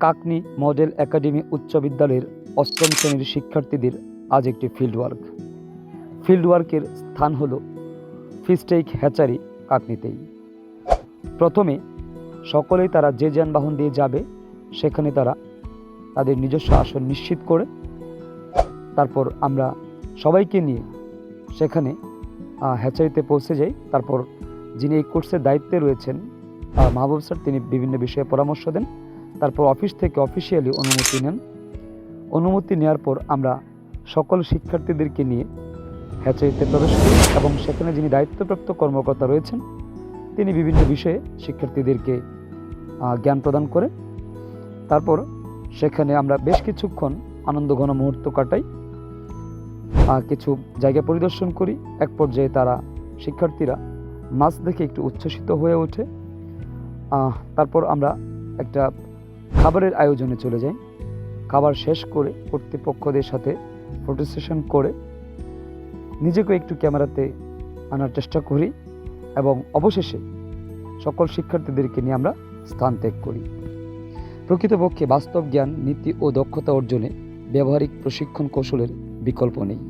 কাকনি model academy উচ্চ বিদ্যালয়ের ৮ম শ্রেণীর শিক্ষার্থীদের আজ একটি ফিল্ড ওয়ার্কের স্থান হলো ফিশটেক হ্যাচারি কাকনিতেই। প্রথমে সকলেই তারা যে যানবাহন দিয়ে যাবে সেখানে তারা তাদের নিজস্ব আসন নিশ্চিত করে তারপর আমরা সবাইকে নিয়ে সেখানে হ্যাচারিতে পৌঁছে যাই। তারপর যিনি এই কোর্সের দায়িত্বে রয়েছেন মাহবুব স্যার, তিনি বিভিন্ন বিষয়ে পরামর্শ দেন। তারপর অফিস থেকে অফিসিয়ালি অনুমতি নেন। অনুমতি নেওয়ার পর আমরা সকল শিক্ষার্থীদেরকে নিয়ে হ্যাচারিতে প্রবেশ করি এবং সেখানে যিনি দায়িত্বপ্রাপ্ত কর্মকর্তা রয়েছেন তিনি বিভিন্ন বিষয়ে শিক্ষার্থীদেরকে জ্ঞান প্রদান করে। তারপর সেখানে আমরা বেশ কিছুক্ষণ আনন্দঘন মুহূর্ত কাটাই, কিছু জায়গা পরিদর্শন করি। এক পর্যায়ে শিক্ষার্থীরা মাছ দেখে একটু উচ্ছ্বসিত হয়ে ওঠে। তারপর আমরা একটা খাবারের আয়োজনে চলে যাই। খাবার শেষ করে কর্তৃপক্ষদের সাথে ফটো সেশন করে নিজেকে একটু ক্যামেরাতে আনার চেষ্টা করি এবং অবশেষে সকল শিক্ষার্থীদেরকে নিয়ে আমরা স্থান ত্যাগ করি। প্রকৃতপক্ষে বাস্তব জ্ঞান, নীতি ও দক্ষতা অর্জনে ব্যবহারিক প্রশিক্ষণ কৌশলের বিকল্প নেই।